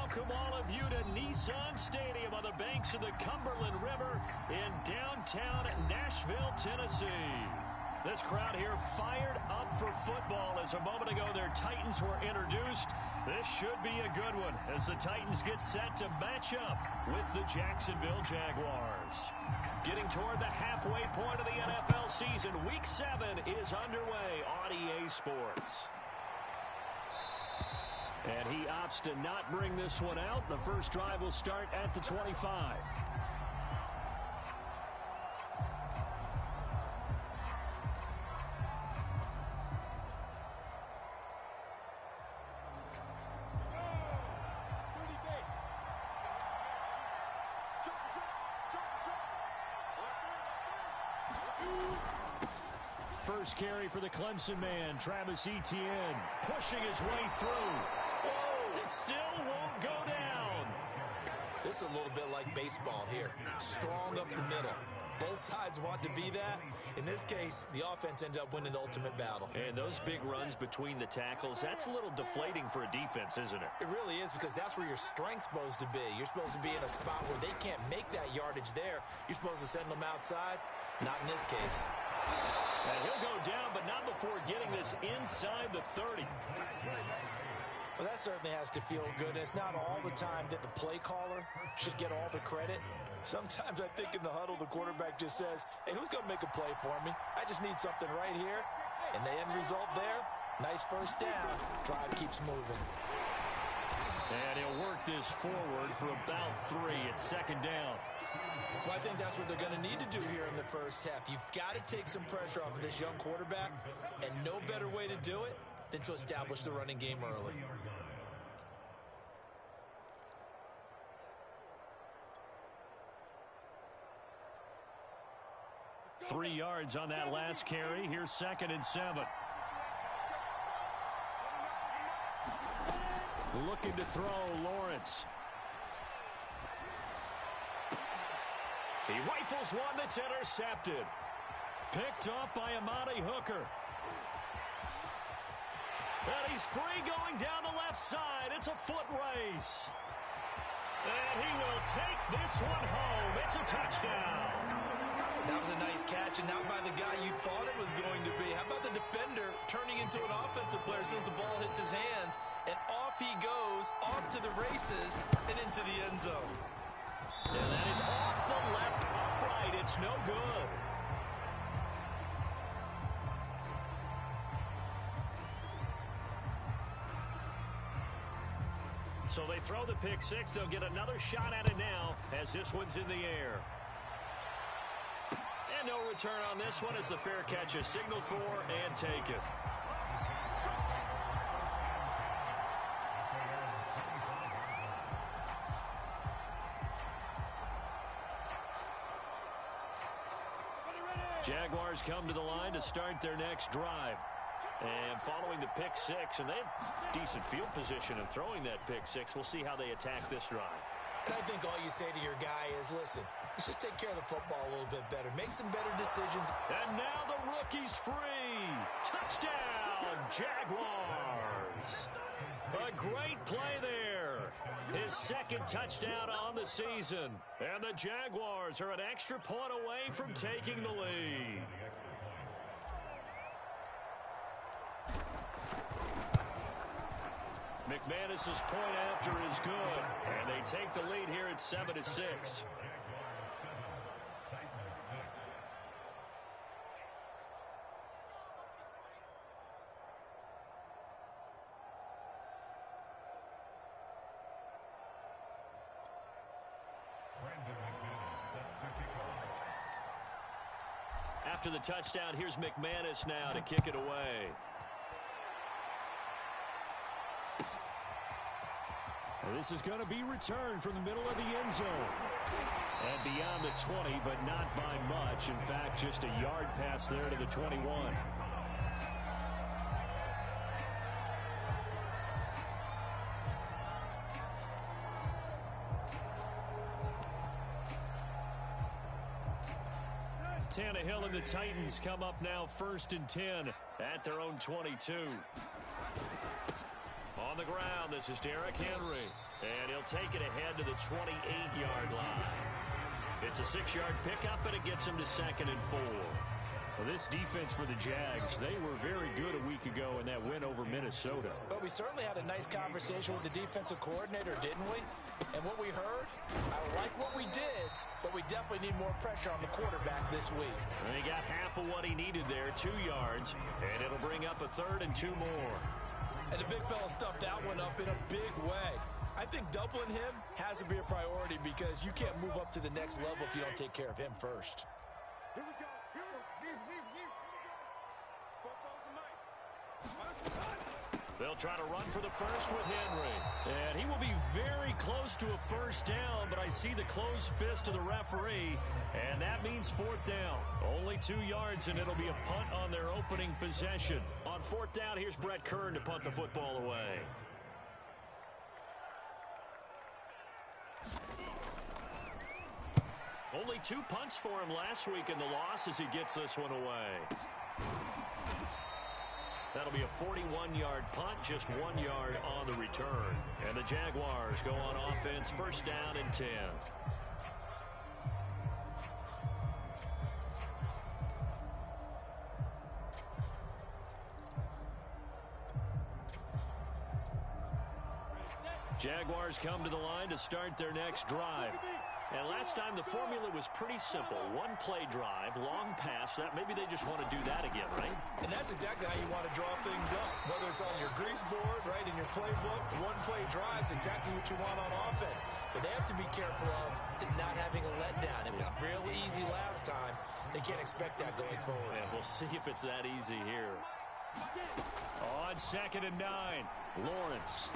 welcome all of you to Nissan Stadium on the banks of the Cumberland River in downtown Nashville, Tennessee. This crowd here fired up for football as a moment ago their Titans were introduced. This should be a good one as the Titans get set to match up with the Jacksonville Jaguars. Getting toward the halfway point of the NFL season, Week 7 is underway on EA Sports. And he opts to not bring this one out. The first drive will start at the 25. First carry for the Clemson man, Travis Etienne, pushing his way through. Oh, it still won't go down. This is a little bit like baseball here. Strong up the middle. Both sides want to be that. In this case, the offense ended up winning the ultimate battle. And those big runs between the tackles, that's a little deflating for a defense, isn't it? It really is, because that's where your strength's supposed to be. You're supposed to be in a spot where they can't make that yardage there. You're supposed to send them outside. Not in this case. And he'll go down, but not before getting this inside the 30. Well, that certainly has to feel good. It's not all the time that the play caller should get all the credit. Sometimes I think in the huddle, the quarterback just says, hey, who's going to make a play for me? I just need something right here. And the end result there, nice first down. Drive keeps moving. And he'll work this forward for about 3 at second down. Well, I think that's what they're going to need to do here in the first half. You've got to take some pressure off of this young quarterback, and no better way to do it than to establish the running game early. Three yards on that last carry. Here's 2nd and 7. Looking to throw, Lawrence. He rifles one that's intercepted. Picked up by Amani Hooker. And he's free going down the left side. It's a foot race. And he will take this one home. It's a touchdown. That was a nice catch, and not by the guy you thought it was going to be. How about the defender turning into an offensive player as soon as the ball hits his hands, and off he goes, off to the races, and into the end zone. And that is off the left upright. It's no good. So they throw the pick six. They'll get another shot at it now as this one's in the air. And no return on this one as the fair catch is signaled for and taken. Jaguars come to the line to start their next drive. And following the pick six, and they have decent field position in throwing that pick six. We'll see how they attack this drive. And I think all you say to your guy is, listen, let's just take care of the football a little bit better. Make some better decisions. And now the rookie's free. Touchdown, Jaguars. A great play there. His 2nd touchdown on the season. And the Jaguars are an extra point away from taking the lead. McManus's point after is good, and they take the lead here at 7-6. After the touchdown, here's McManus now to kick it away. This is going to be returned from the middle of the end zone. And beyond the 20, but not by much. In fact, just a yard pass there to the 21. Tannehill and the Titans come up now 1st and 10 at their own 22. On the ground. This is Derrick Henry. And he'll take it ahead to the 28-yard line. It's a 6-yard pickup, and it gets him to 2nd and 4. Well, this defense for the Jags, they were very good a week ago in that win over Minnesota. But we certainly had a nice conversation with the defensive coordinator, didn't we? And what we heard, I like what we did, but we definitely need more pressure on the quarterback this week. And he got half of what he needed there, 2 yards, and it'll bring up a 3rd and 2 more. And the big fella stuffed that one up in a big way. I think doubling him has to be a priority because you can't move up to the next level if you don't take care of him first. Here we go. They'll try to run for the first with Henry. And he will be very close to a first down, but I see the closed fist of the referee, and that means 4th down. Only 2 yards, and it'll be a punt on their opening possession. On 4th down, here's Brett Kern to punt the football away. Only 2 punts for him last week in the loss as he gets this one away. That'll be a 41-yard punt, just 1 yard on the return. And the Jaguars go on offense, 1st down and 10. Jaguars come to the line to start their next drive. And last time the formula was pretty simple. 1-play drive, long pass. That maybe they just want to do that again, right? And that's exactly how you want to draw things up. Whether it's on your grease board, right, in your playbook, 1-play drives exactly what you want on offense. But they have to be careful of is not having a letdown. It was real easy last time. They can't expect that going forward. And we'll see if it's that easy here. On 2nd and 9, Lawrence.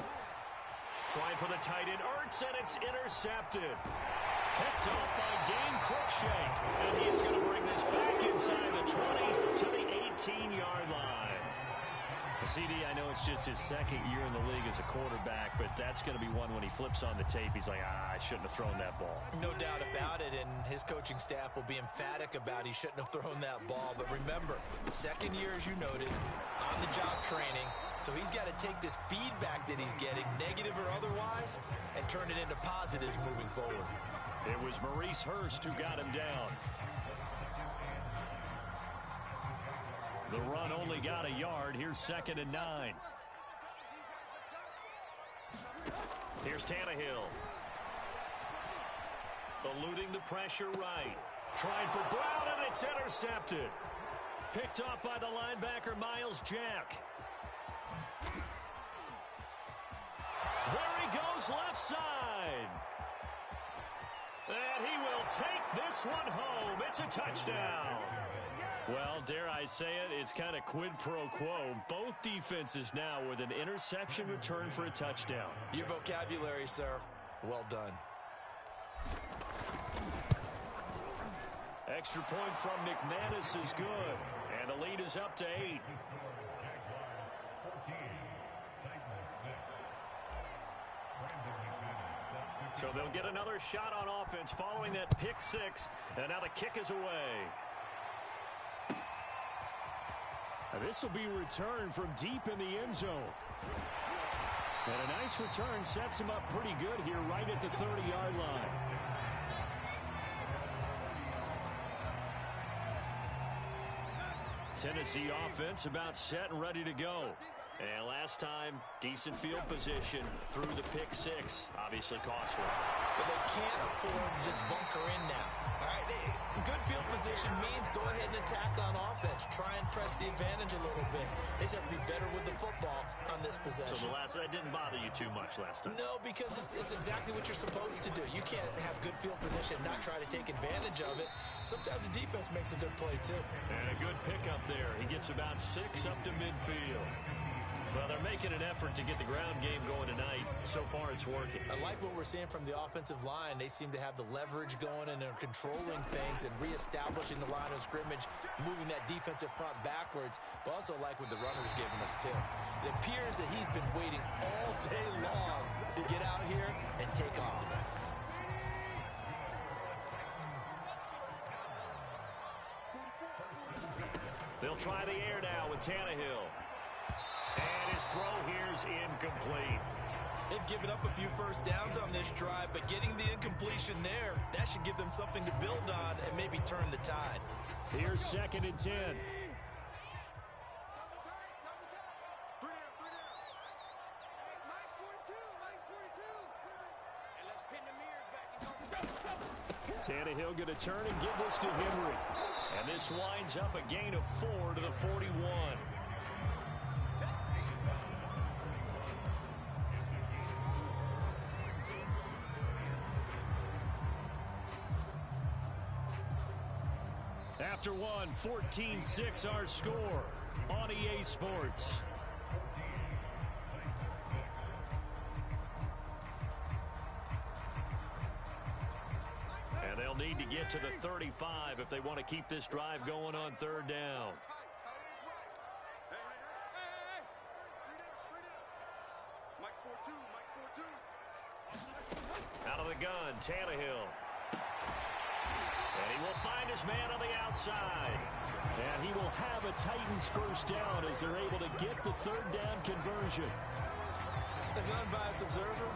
Trying for the tight end, Ertz, and it's intercepted. Picked off by Dane Cruikshank. And he is going to bring this back inside the 20 to the 18-yard line. CD, I know it's just his 2nd year in the league as a quarterback, but that's going to be one when he flips on the tape. He's like, I shouldn't have thrown that ball. No doubt about it, and his coaching staff will be emphatic about he shouldn't have thrown that ball. But remember, 2nd year, as you noted, on-the-job training. So he's got to take this feedback that he's getting, negative or otherwise, and turn it into positives moving forward. It was Maurice Hurst who got him down. The run only got a yard. Here's 2nd and 9. Here's Tannehill. Eluding the pressure right. Trying for Brown, and it's intercepted. Picked off by the linebacker, Miles Jack. There he goes, left side. And he will take this one home. It's a touchdown. Well, dare I say it, it's kind of quid pro quo. Both defenses now with an interception return for a touchdown. Your vocabulary, sir. Well done. Extra point from McManus is good. And the lead is up to 8. So they'll get another shot on offense following that pick 6. And now the kick is away. Now this will be returned from deep in the end zone. And a nice return sets him up pretty good here right at the 30-yard line. Tennessee offense about set and ready to go. And last time, decent field position through the pick 6. Obviously costly. But they can't afford to just bunker in now. All right, good field position means go ahead and attack on offense. Try and press the advantage a little bit. They just have to be better with the football on this possession. So that didn't bother you too much last time? No, because it's exactly what you're supposed to do. You can't have good field position and not try to take advantage of it. Sometimes the defense makes a good play, too. And a good pickup there. He gets about 6 up to midfield. Well, they're making an effort to get the ground game going tonight. So far, it's working. I like what we're seeing from the offensive line. They seem to have the leverage going, and they're controlling things and reestablishing the line of scrimmage, moving that defensive front backwards, but also like what the runner's giving us, too. It appears that he's been waiting all day long to get out here and take off. They'll try the air now with Tannehill. And his throw here's incomplete. They've given up a few first downs on this drive, but getting the incompletion there, that should give them something to build on and maybe turn the tide. Here's 2nd and 10. Tannehill going to turn and give this to Henry. And this winds up a gain of 4 to the 41. After one, 14-6 our score on EA Sports. And they'll need to get to the 35 if they want to keep this drive going on 3rd down. Out of the gun, Tannehill. And he will find his man on the outside. And he will have a Titans first down as they're able to get the 3rd down conversion. As an unbiased observer,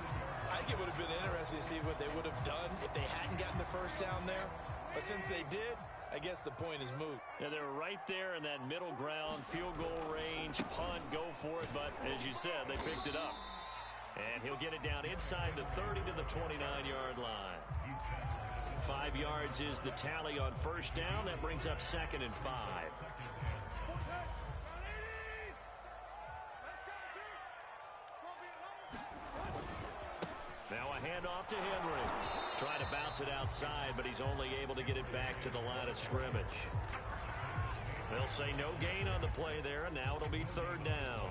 I think it would have been interesting to see what they would have done if they hadn't gotten the first down there. But since they did, I guess the point is moot. Yeah, they're right there in that middle ground, field goal range, punt, go for it. But as you said, they picked it up. And he'll get it down inside the 30 to the 29-yard line. 5 yards is the tally on first down. That brings up 2nd and 5. Now a handoff to Henry. Trying to bounce it outside, but he's only able to get it back to the line of scrimmage. They'll say no gain on the play there, and now it'll be 3rd down.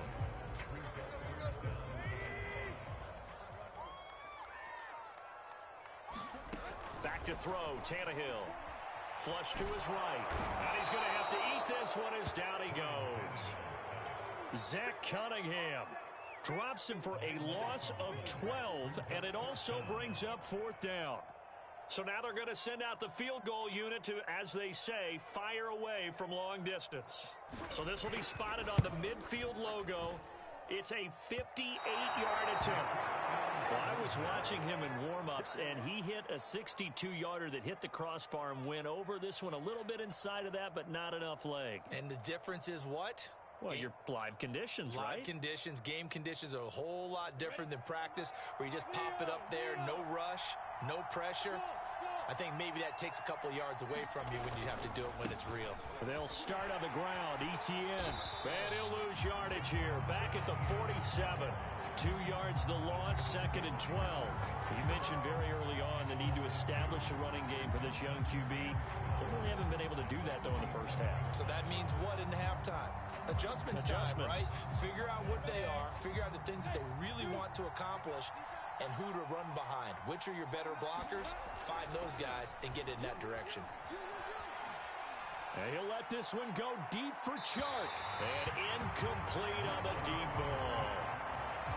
Back to throw, Tannehill. Flush to his right. And he's going to have to eat this one as down he goes. Zach Cunningham drops him for a loss of 12, and it also brings up 4th down. So now they're going to send out the field goal unit to, as they say, fire away from long distance. So this will be spotted on the midfield logo. It's a 58-yard attempt. Well, I was watching him in warm-ups, and he hit a 62-yarder that hit the crossbar and went over. This one a little bit inside of that, but not enough leg. And the difference is what? Well, your live conditions, right? Live conditions, game conditions are a whole lot different than practice, where you just pop it up there, no rush, no pressure. I think maybe that takes a couple of yards away from you when you have to do it when it's real. They'll start on the ground, ETN. And he'll lose yardage here, back at the 47. 2 yards the loss, 2nd and 12. You mentioned very early on the need to establish a running game for this young QB. They really haven't been able to do that, though, in the first half. So that means what in halftime? Adjustments time, right? Figure out what they are, figure out the things that they really want to accomplish, and who to run behind. Which are your better blockers? Find those guys and get in that direction. And he'll let this one go deep for Chark. And incomplete on the deep ball.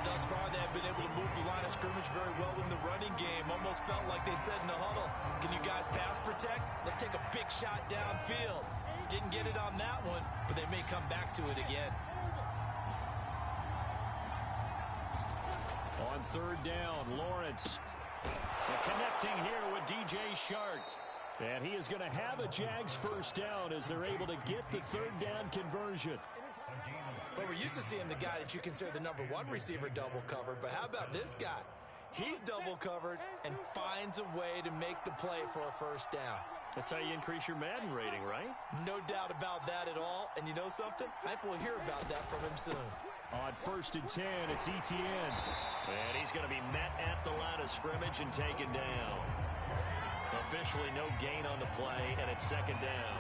Thus far, they have been able to move the line of scrimmage very well in the running game. Almost felt like they said in the huddle, can you guys pass protect? Let's take a big shot downfield. Didn't get it on that one, but they may come back to it again. On 3rd down, Lawrence connecting here with DJ Chark. And he is going to have a Jags first down as they're able to get the 3rd down conversion. But we're used to seeing the guy that you consider the number 1 receiver double covered. But how about this guy? He's double covered and finds a way to make the play for a first down. That's how you increase your Madden rating, right? No doubt about that at all. And you know something? I think we'll hear about that from him soon. On 1st and 10, it's ETN. And he's going to be met at the line of scrimmage and taken down. Officially no gain on the play, and it's 2nd down.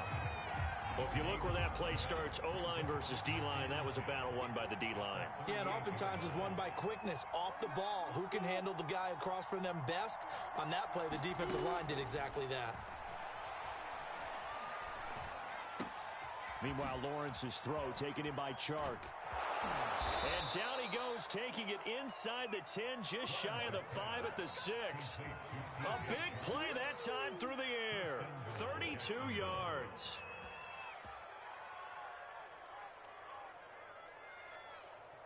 Well, if you look where that play starts, O-line versus D-line, that was a battle won by the D-line. Yeah, and oftentimes it's won by quickness off the ball. Who can handle the guy across from them best? On that play, the defensive line did exactly that. Meanwhile, Lawrence's throw taken in by Chark. And down he goes, taking it inside the 10, just shy of the 5 at the 6. A big play that time through the air. 32 yards.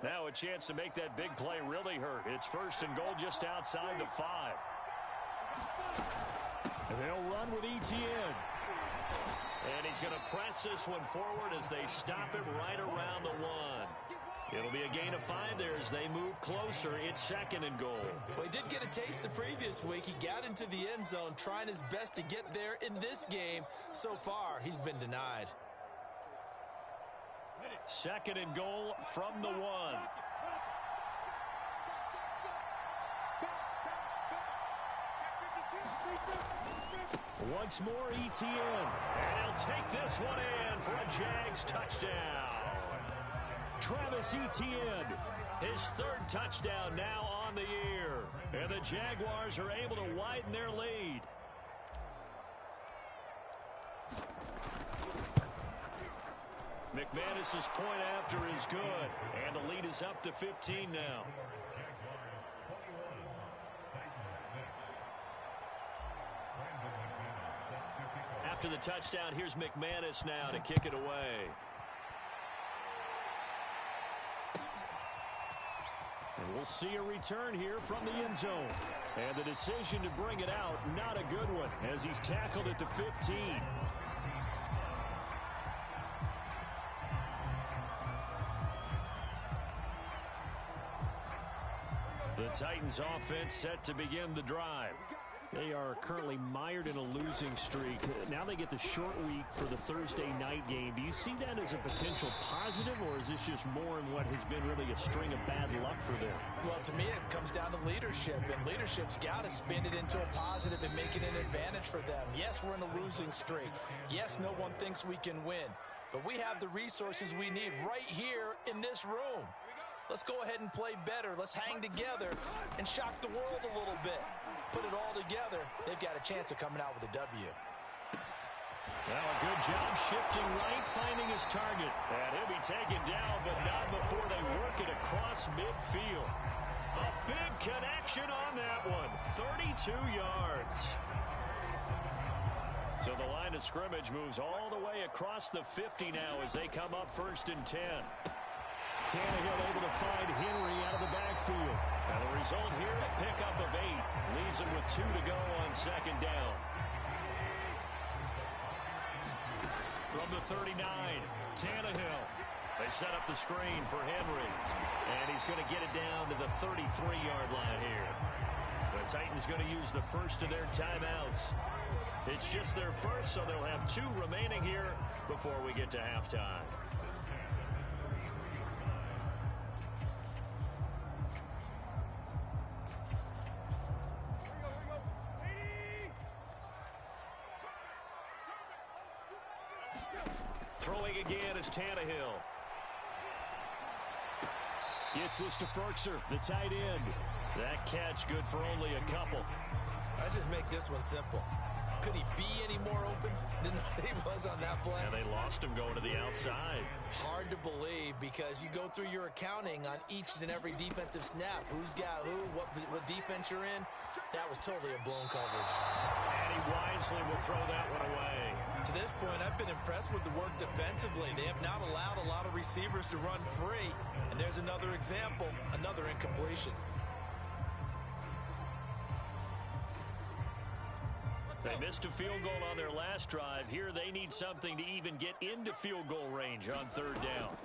Now a chance to make that big play really hurt. It's first and goal just outside the 5. And they'll run with ETN. And he's going to press this one forward as they stop it right around the 1. It'll be a gain of 5 there as they move closer. It's second and goal. Well, he did get a taste the previous week. He got into the end zone trying his best to get there in this game. So far, he's been denied. Second and goal from the 1. Once more, ETN. And he'll take this one in for a Jags touchdown. Travis Etienne, his 3rd touchdown now on the year. And the Jaguars are able to widen their lead. McManus's point after is good. And the lead is up to 15 now. After the touchdown, here's McManus now to kick it away. And we'll see a return here from the end zone. And the decision to bring it out, not a good one, as he's tackled at the 15. The Titans offense set to begin the drive. They are currently mired in a losing streak. Now they get the short week for the Thursday night game. Do you see that as a potential positive, or is this just more in what has been really a string of bad luck for them? Well, to me, it comes down to leadership, and leadership's got to spin it into a positive and make it an advantage for them. Yes, we're in a losing streak. Yes, no one thinks we can win, but we have the resources we need right here in this room. Let's go ahead and play better. Let's hang together and shock the world a little bit. Put it all together, they've got a chance of coming out with a W. Well, a good job shifting right, finding his target. And he'll be taken down, but not before they work it across midfield. A big connection on that one. 32 yards. So the line of scrimmage moves all the way across the 50 now as they come up first and 10. Tannehill able to find Henry out of the backfield. And the result here, a pickup of 8. Leaves him with 2 to go on second down. From the 39, Tannehill. They set up the screen for Henry. And he's going to get it down to the 33-yard line here. The Titans going to use the first of their timeouts. It's just their first, so they'll have 2 remaining here before we get to halftime. Throwing again is Tannehill. Gets this to Ferkser, the tight end. That catch good for only a couple. Let's just make this one simple. Could he be any more open than he was on that play? And they lost him going to the outside. Hard to believe because you go through your accounting on each and every defensive snap. Who's got who, what defense you're in. That was totally a blown coverage. And he wisely will throw that one away. To this point, I've been impressed with the work defensively. They have not allowed a lot of receivers to run free. And there's another example, another incompletion. They missed a field goal on their last drive. Here they need something to even get into field goal range on third down.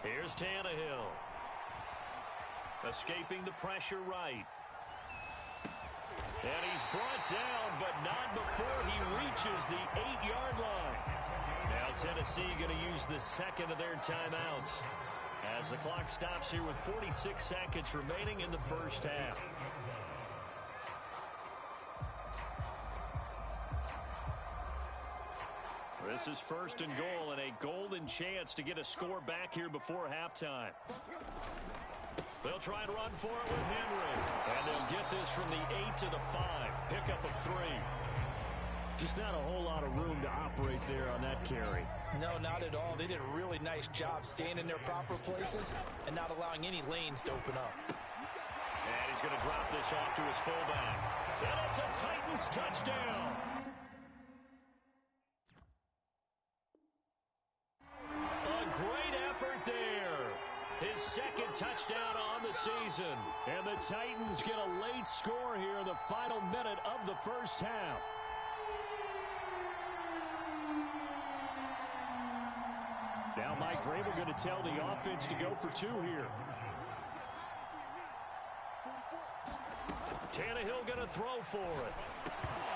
Here's Tannehill. Escaping the pressure right. And he's brought down, but not before he reaches the 8-yard line. Now Tennessee going to use the second of their timeouts as the clock stops here with 46 seconds remaining in the first half. This is first and goal and a golden chance to get a score back here before halftime. They'll try and run for it with Henry. And they'll get this from the 8 to the 5. Pickup of 3. Just not a whole lot of room to operate there on that carry. No, not at all. They did a really nice job staying in their proper places and not allowing any lanes to open up. And he's going to drop this off to his fullback. And it's a Titans touchdown. A great effort there. His second touchdown on the season. And the Titans get a late score here in the final minute of the first half. Now Mike Vrabel going to tell the offense to go for two here. Tannehill going to throw for it.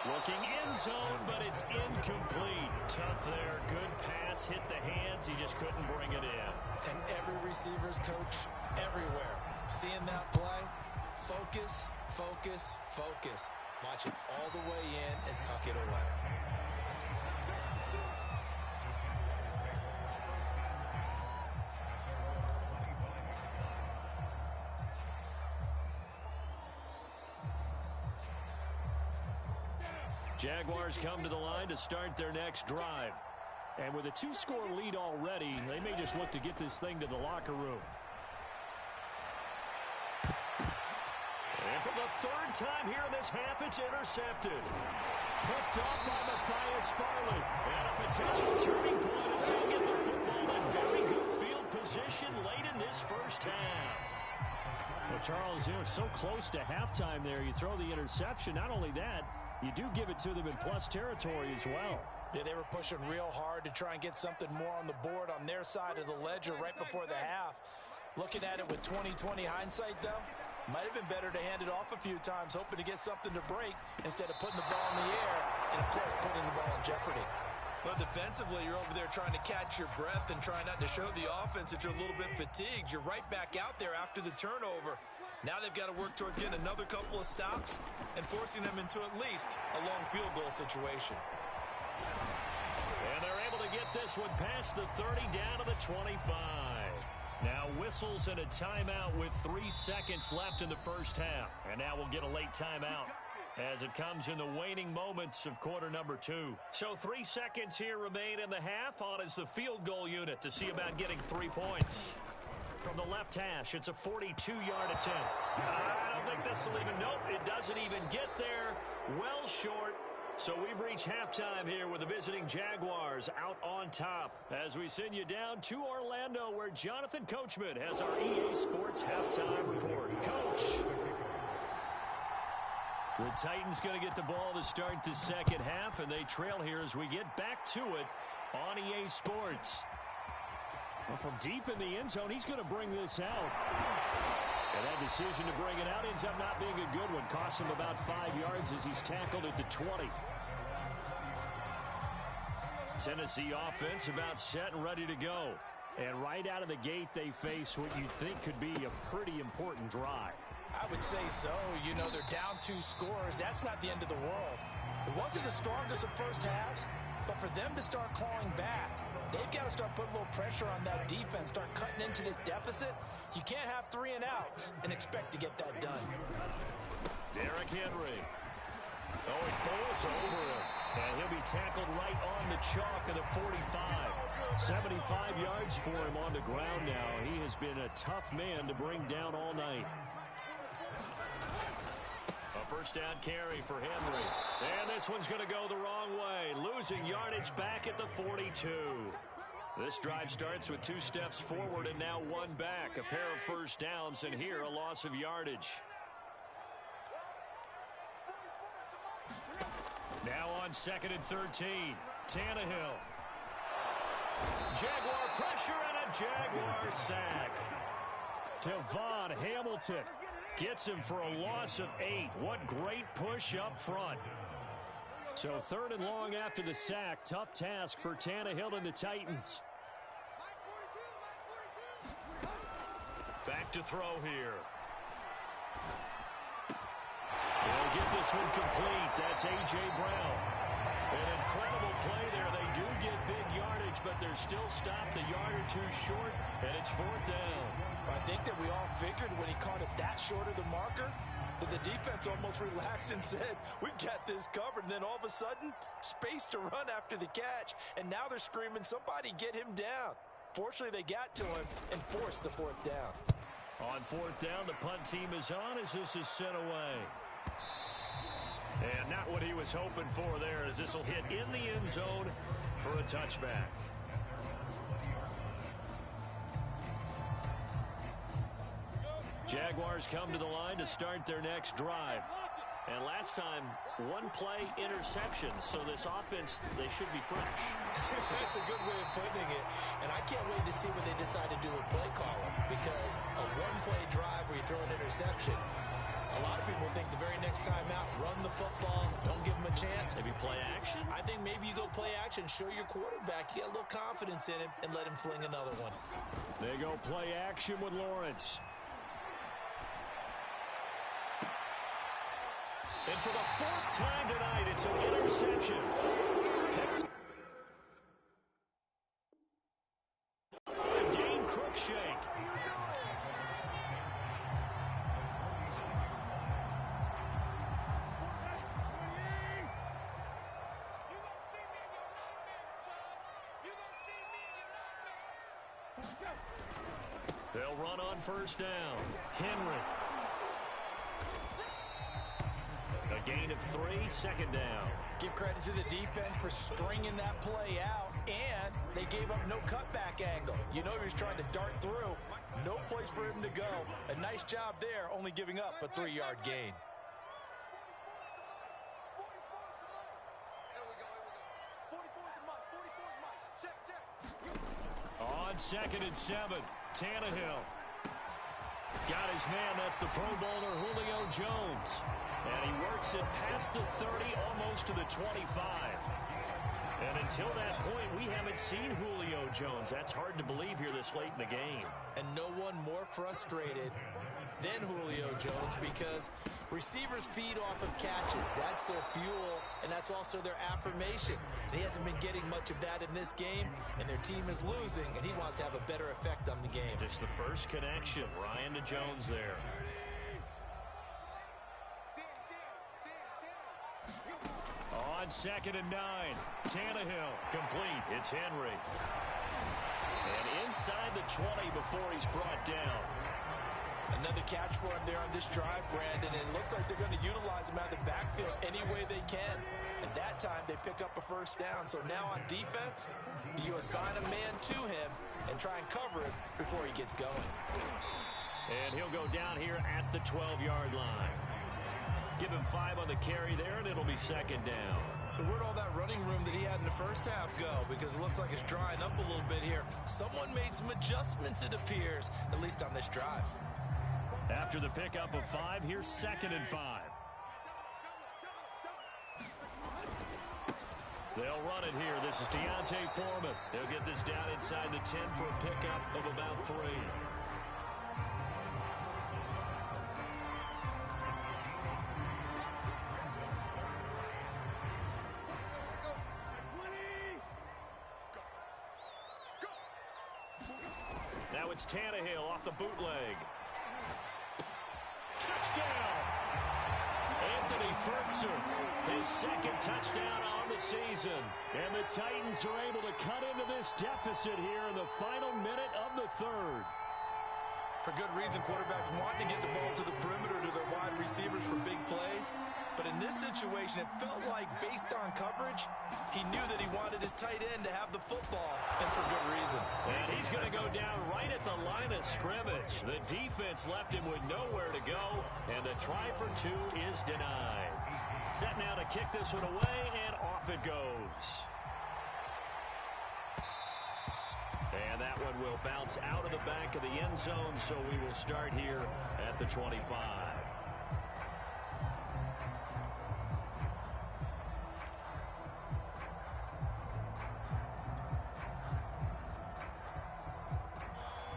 Looking end zone, but it's incomplete. Tough there. Good pass. Hit the hands. He just couldn't bring it in. And every receiver's coach everywhere. Seeing that play, focus, focus, focus. Watch it all the way in and tuck it away. Jaguars come to the line to start their next drive. And with a two-score lead already, they may just look to get this thing to the locker room. And for the third time here in this half, it's intercepted. Picked off by Matthias Farley. And a potential turning point as they get the football in very good field position late in this first half. Well, Charles, you know, so close to halftime there. You throw the interception. Not only that, you do give it to them in plus territory as well. Yeah, they were pushing real hard to try and get something more on the board on their side of the ledger right before the half. Looking at it with 20/20 hindsight, though, might have been better to hand it off a few times, hoping to get something to break instead of putting the ball in the air and, of course, putting the ball in jeopardy. Well, defensively, you're over there trying to catch your breath and trying not to show the offense that you're a little bit fatigued. You're right back out there after the turnover. Now they've got to work towards getting another couple of stops and forcing them into at least a long field goal situation. And they're able to get this one past the 30 down to the 25. Now whistles and a timeout with 3 seconds left in the first half. And now we'll get a late timeout as it comes in the waning moments of quarter number 2. So 3 seconds here remain in the half. On is the field goal unit to see about getting 3 points. From the left hash, it's a 42-yard attempt. I don't think this will even, nope, it doesn't even get there. Well short. So we've reached halftime here with the visiting Jaguars out on top as we send you down to Orlando where Jonathan Coachman has our EA Sports halftime report. Coach. The Titans going to get the ball to start the second half, and they trail here as we get back to it on EA Sports. Well, from deep in the end zone, he's going to bring this out. And that decision to bring it out ends up not being a good one. Costs him about 5 yards as he's tackled at the 20. Tennessee offense about set and ready to go. And right out of the gate, they face what you think could be a pretty important drive. I would say so. You know, they're down 2 scores. That's not the end of the world. It wasn't the strongest of first halves, but for them to start clawing back, they've got to start putting a little pressure on that defense, start cutting into this deficit. You can't have 3 and outs and expect to get that done. Derrick Henry. Oh, he bowls over him. And he'll be tackled right on the chalk of the 45. 75 yards for him on the ground now. He has been a tough man to bring down all night. A first down carry for Henry. And this one's going to go the wrong way. Losing yardage back at the 42. This drive starts with 2 steps forward and now 1 back. A pair of first downs, and here a loss of yardage. Now on 2nd and 13. Tannehill. Jaguar pressure and a Jaguar sack. Devon Hamilton gets him for a loss of 8. What great push up front. So 3rd and long after the sack. Tough task for Tannehill and the Titans. Back to throw here. They'll get this one complete. That's A.J. Brown. An incredible play there. They do get big yardage, but they're still stopped a yard or 2 short, and it's 4th down. I think that we all figured when he caught it that short of the marker that the defense almost relaxed and said, we've got this covered. And then all of a sudden, space to run after the catch. And now they're screaming, somebody get him down. Fortunately, they got to him and forced the 4th down. On 4th down, the punt team is on as this is sent away. And not what he was hoping for there, as this will hit in the end zone for a touchback. Jaguars come to the line to start their next drive. And last time, one play interception. So this offense, they should be fresh. That's a good way of putting it. And I can't wait to see what they decide to do with play calling. Because a one-play drive where you throw an interception, a lot of people think the very next time out, run the football, don't give them a chance. Maybe play action? I think maybe you go play action, show your quarterback, you get a little confidence in him, and let him fling another one. They go play action with Lawrence. And for the fourth time tonight, it's an interception. Picked. Dane Cruikshank. They'll run on first down. Henry. A gain of 3, second down. Give credit to the defense for stringing that play out, and they gave up no cutback angle. You know he was trying to dart through. No place for him to go. A nice job there, only giving up a 3-yard gain. On 2nd and 7, Tannehill. Got his man, that's the Pro Bowler Julio Jones. And he works it past the 30, almost to the 25. And until that point, we haven't seen Julio Jones. That's hard to believe here this late in the game. And no one more frustrated than Julio Jones because receivers feed off of catches. That's their fuel, and that's also their affirmation. And he hasn't been getting much of that in this game, and their team is losing, and he wants to have a better effect on the game. Just the first connection, Ryan to Jones there. On 2nd and 9, Tannehill, complete. It's Henry. And inside the 20 before he's brought down. Another catch for him there on this drive, Brandon. And it looks like they're going to utilize him out of the backfield any way they can. And that time, they pick up a first down. So now on defense, you assign a man to him and try and cover him before he gets going. And he'll go down here at the 12-yard line. Give him 5 on the carry there, and it'll be second down. So where'd all that running room that he had in the first half go? Because it looks like it's drying up a little bit here. Someone made some adjustments, it appears, at least on this drive. After the pickup of 5, here's 2nd and 5. They'll run it here. This is Deontay Foreman. They'll get this down inside the 10 for a pickup of about 3. Now it's Tannehill off the bootleg. Touchdown! Anthony Ferguson, his second touchdown on the season. And the Titans are able to cut into this deficit here in the final minute of the third. For good reason, quarterbacks want to get the ball to the perimeter to their wide receivers for big plays. But in this situation, it felt like, based on coverage, he knew that he wanted his tight end to have the football, and for good reason. And he's going to go down right at the line of scrimmage. The defense left him with nowhere to go, and the try for 2 is denied. Set now to kick this one away, and off it goes. And that one will bounce out of the back of the end zone, so we will start here at the 25.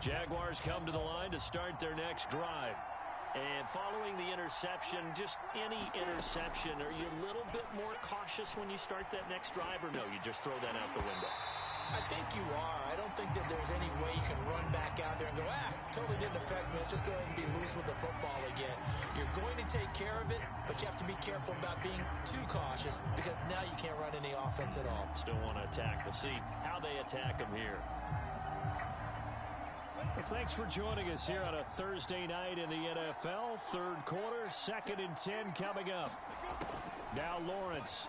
Jaguars come to the line to start their next drive. And following the interception, just any interception, are you a little bit more cautious when you start that next drive, or no, you just throw that out the window? I think you are. I don't think that there's any way you can run back out there and go, totally didn't affect me. Let's just go ahead and be loose with the football again. You're going to take care of it, but you have to be careful about being too cautious because now you can't run any offense at all. Still want to attack. We'll see how they attack them here. Well, thanks for joining us here on a Thursday night in the NFL. Third quarter, 2nd and 10 coming up. Now Lawrence.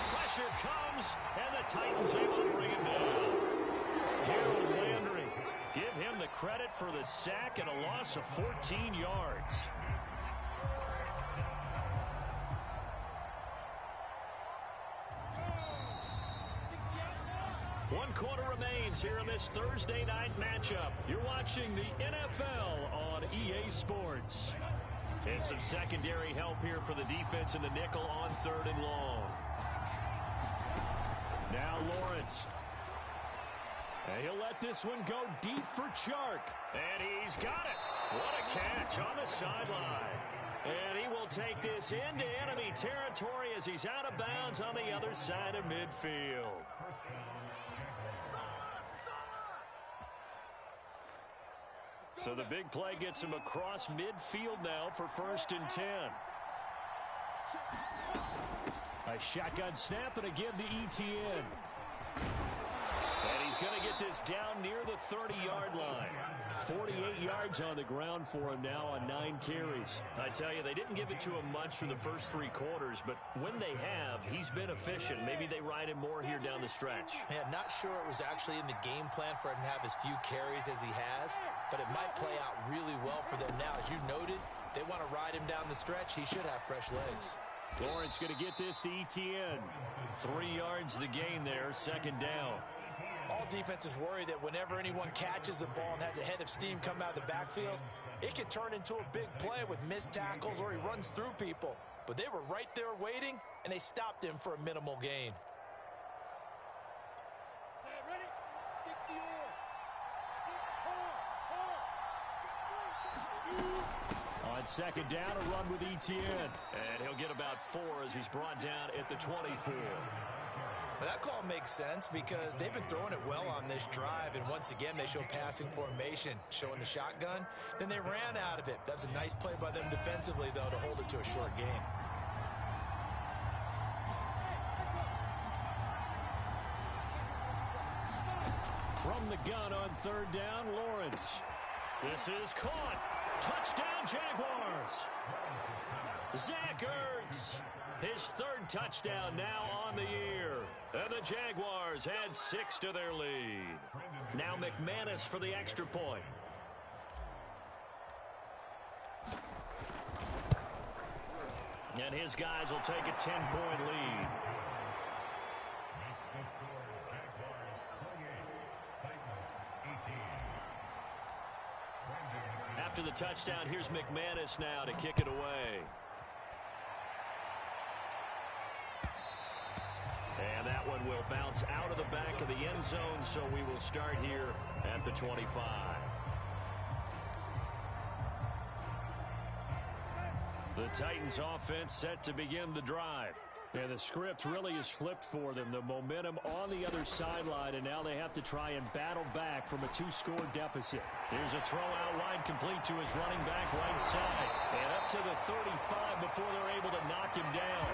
Pressure comes, and the Titans able to bring him down. Harold Landry, give him the credit for the sack and a loss of 14 yards. One quarter remains here in this Thursday night matchup. You're watching the NFL on EA Sports. And some secondary help here for the defense in the nickel on 3rd and long. Now Lawrence. And he'll let this one go deep for Chark. And he's got it. What a catch on the sideline. And he will take this into enemy territory as he's out of bounds on the other side of midfield. So the big play gets him across midfield now for 1st and 10. A shotgun snap, and again to Etienne. And he's going to get this down near the 30-yard line. 48 yards on the ground for him now on 9 carries. I tell you, they didn't give it to him much through the first 3 quarters, but when they have, he's been efficient. Maybe they ride him more here down the stretch. Yeah, not sure it was actually in the game plan for him to have as few carries as he has, but it might play out really well for them now. As you noted, if they want to ride him down the stretch, he should have fresh legs. Lawrence going to get this to Etienne. 3 yards the gain there, 2nd down. All defenses worry that whenever anyone catches the ball and has a head of steam come out of the backfield, it can turn into a big play with missed tackles or he runs through people. But they were right there waiting, and they stopped him for a minimal gain. On 2nd down, a run with Etienne. And he'll get about 4 as he's brought down at the 24. But that call makes sense because they've been throwing it well on this drive, and once again they show passing formation, showing the shotgun. Then they ran out of it. That's a nice play by them defensively, though, to hold it to a short game. From the gun on 3rd down, Lawrence. This is caught. Touchdown, Jaguars. Zach Ertz. His 3rd touchdown now on the year. And the Jaguars had 6 to their lead. Now McManus for the extra point. And his guys will take a 10-point lead. After the touchdown, here's McManus now to kick it away. And that one will bounce out of the back of the end zone, so we will start here at the 25. The Titans offense set to begin the drive. And the script really is flipped for them. The momentum on the other sideline, and now they have to try and battle back from a 2-score deficit. Here's a throw out wide, complete to his running back right side. And up to the 35 before they're able to knock him down.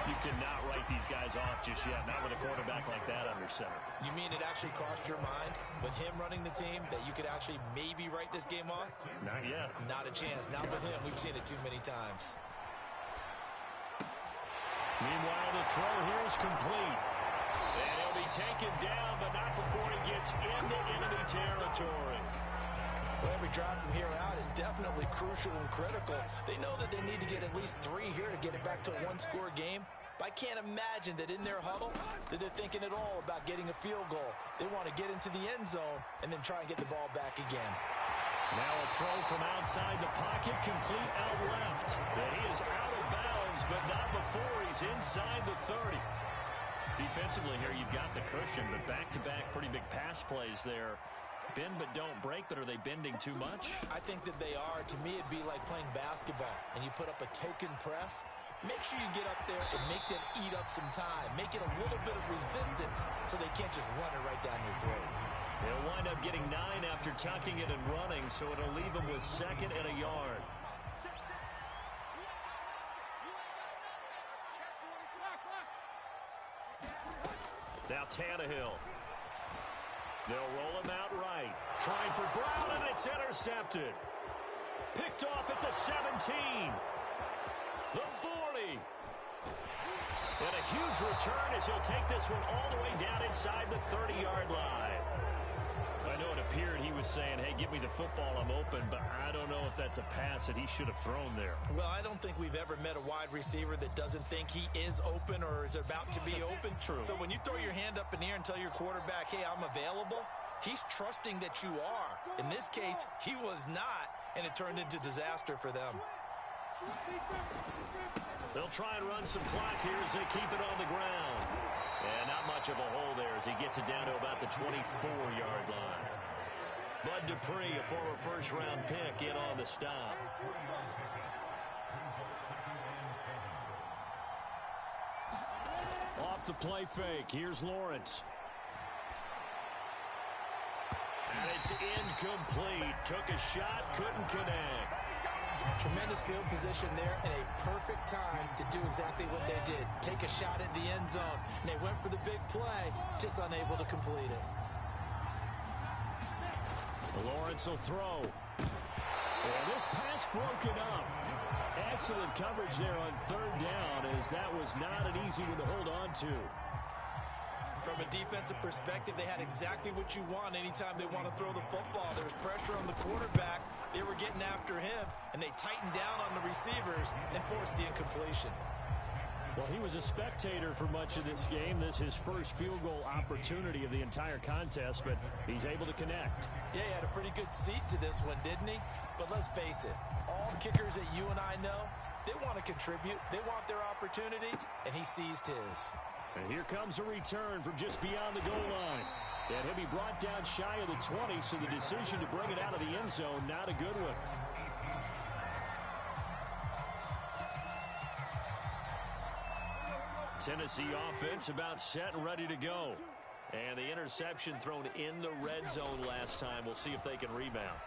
You cannot write these guys off just yet, not with a quarterback like that under center. You mean it actually crossed your mind with him running the team that you could actually maybe write this game off? Not yet. Not a chance. Not with him. We've seen it too many times. Meanwhile, the throw here is complete. And he'll be taken down, but not before he gets into enemy territory. Well, every drive from here out is definitely crucial and critical. They know that they need to get at least 3 here to get it back to a 1-score game. But I can't imagine that in their huddle that they're thinking at all about getting a field goal. They want to get into the end zone and then try and get the ball back again. Now a throw from outside the pocket, complete out left. And he is out of bounds, but not before he's inside the 30. Defensively here, you've got the cushion, but back-to-back pretty big pass plays there. Bend but don't break, but are they bending too much? I think that they are. To me, it'd be like playing basketball, and you put up a token press. Make sure you get up there and make them eat up some time. Make it a little bit of resistance so they can't just run it right down your throat. They'll wind up getting 9 after tucking it and running, so it'll leave them with 2nd and a yard. Now Tannehill. They'll roll him out right. Trying for Brown, and it's intercepted. Picked off at the 17. The 40. And a huge return as he'll take this one all the way down inside the 30-yard line. I know it appeared he was saying, hey, give me the football, I'm open, but I don't know if that's a pass that he should have thrown there. Well, I don't think we've ever met a wide receiver that doesn't think he is open or is about to be open. True. So when you throw your hand up in the air and tell your quarterback, hey, I'm available, he's trusting that you are. In this case, he was not, and it turned into disaster for them. They'll try and run some clock here as they keep it on the ground. And not much of a hole there as he gets it down to about the 24-yard line. Bud Dupree, a former first-round pick, in on the stop. Off the play fake, here's Lawrence. And it's incomplete. Took a shot, couldn't connect. Tremendous field position there and a perfect time to do exactly what they did. Take a shot at the end zone. And they went for the big play, just unable to complete it. Lawrence will throw. And this pass broken up. Excellent coverage there on third down, as that was not an easy one to hold on to. From a defensive perspective, they had exactly what you want anytime they want to throw the football. There was pressure on the quarterback. They were getting after him, and they tightened down on the receivers and forced the incompletion. Well, he was a spectator for much of this game. This is his first field goal opportunity of the entire contest, but he's able to connect. Yeah, he had a pretty good seat to this one, didn't he? But let's face it, all kickers that you and I know, they want to contribute. They want their opportunity, and he seized his. And here comes a return from just beyond the goal line. And he'll be brought down shy of the 20, so the decision to bring it out of the end zone, not a good one. Tennessee offense about set and ready to go. And the interception thrown in the red zone last time. We'll see if they can rebound.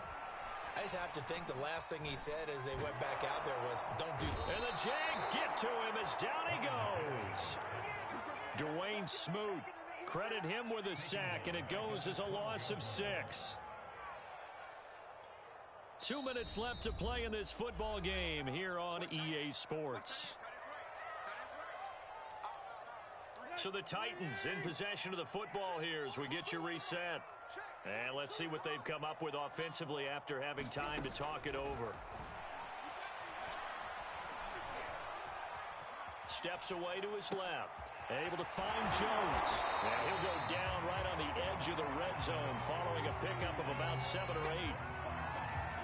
I just have to think the last thing he said as they went back out there was, don't do that. And the Jags get to him as down he goes. Dwayne Smoot, credit him with a sack, and it goes as a loss of 6. 2 minutes left to play in this football game here on EA Sports. So the Titans in possession of the football here as we get you reset. And let's see what they've come up with offensively after having time to talk it over. Steps away to his left. Able to find Jones. And he'll go down right on the edge of the red zone following a pickup of about 7 or 8.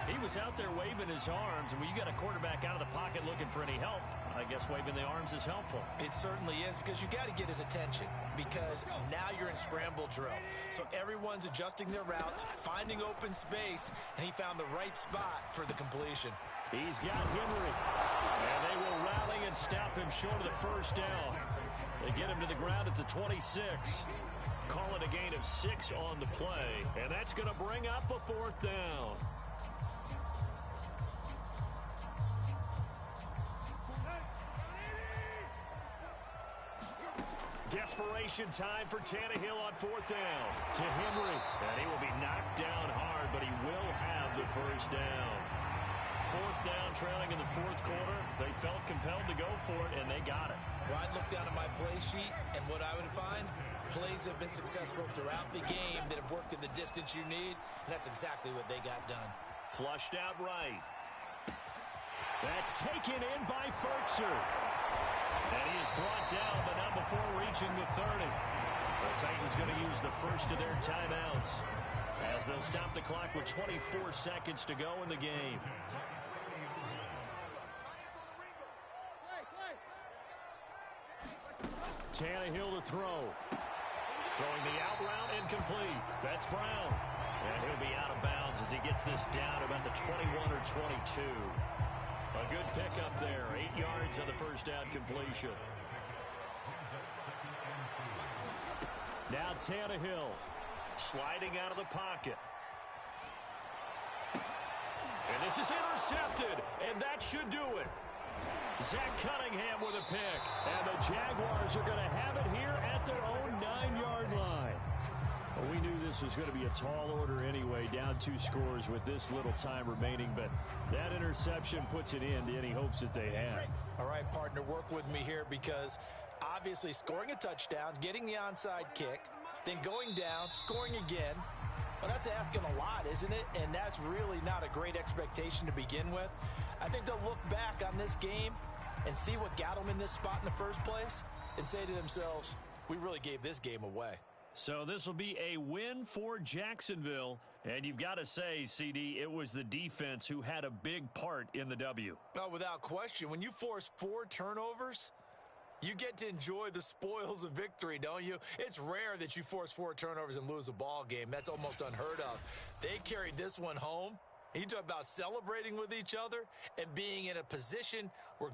He was out there waving his arms, and when you got a quarterback out of the pocket looking for any help, I guess waving the arms is helpful. It certainly is, because you got to get his attention, because now you're in scramble drill. So everyone's adjusting their routes, finding open space, and he found the right spot for the completion. He's got Henry. And they will rally and stop him short of the first down. They get him to the ground at the 26. Call it a gain of 6 on the play, and that's going to bring up a 4th down. Desperation time for Tannehill on 4th down. To Henry. And he will be knocked down hard, but he will have the first down. 4th down, trailing in the 4th quarter. They felt compelled to go for it, and they got it. Well, I'd look down at my play sheet, and what I would find, plays have been successful throughout the game that have worked in the distance you need, and that's exactly what they got done. Flushed out right. That's taken in by Fertzer. And he is brought down, but not before reaching the 30. The Titans going to use the first of their timeouts as they'll stop the clock with 24 seconds to go in the game. Tannehill to throw. Throwing the out route incomplete. That's Brown. And he'll be out of bounds as he gets this down about the 21 or 22. A good pickup there. 8 yards on the first down completion. Now Tannehill sliding out of the pocket. And this is intercepted. And that should do it. Zach Cunningham with a pick. And the Jaguars are going to have it here at their own 9-yard line. Well, we knew this was going to be a tall order anyway, down 2 scores with this little time remaining. But that interception puts an end to any hopes that they had. All right, partner, work with me here, because obviously scoring a touchdown, getting the onside kick, then going down, scoring again, Well, that's asking a lot, isn't it? And that's really not a great expectation to begin with. I think they'll look back on this game and see what got them in this spot in the first place and say to themselves, we really gave this game away. So this will be a win for Jacksonville. And you've got to say, CD, it was the defense who had a big part in the W. Oh, without question. When you force 4 turnovers, you get to enjoy the spoils of victory, don't you? It's rare that you force 4 turnovers and lose a ball game. That's almost unheard of. They carried this one home. You talk about celebrating with each other and being in a position where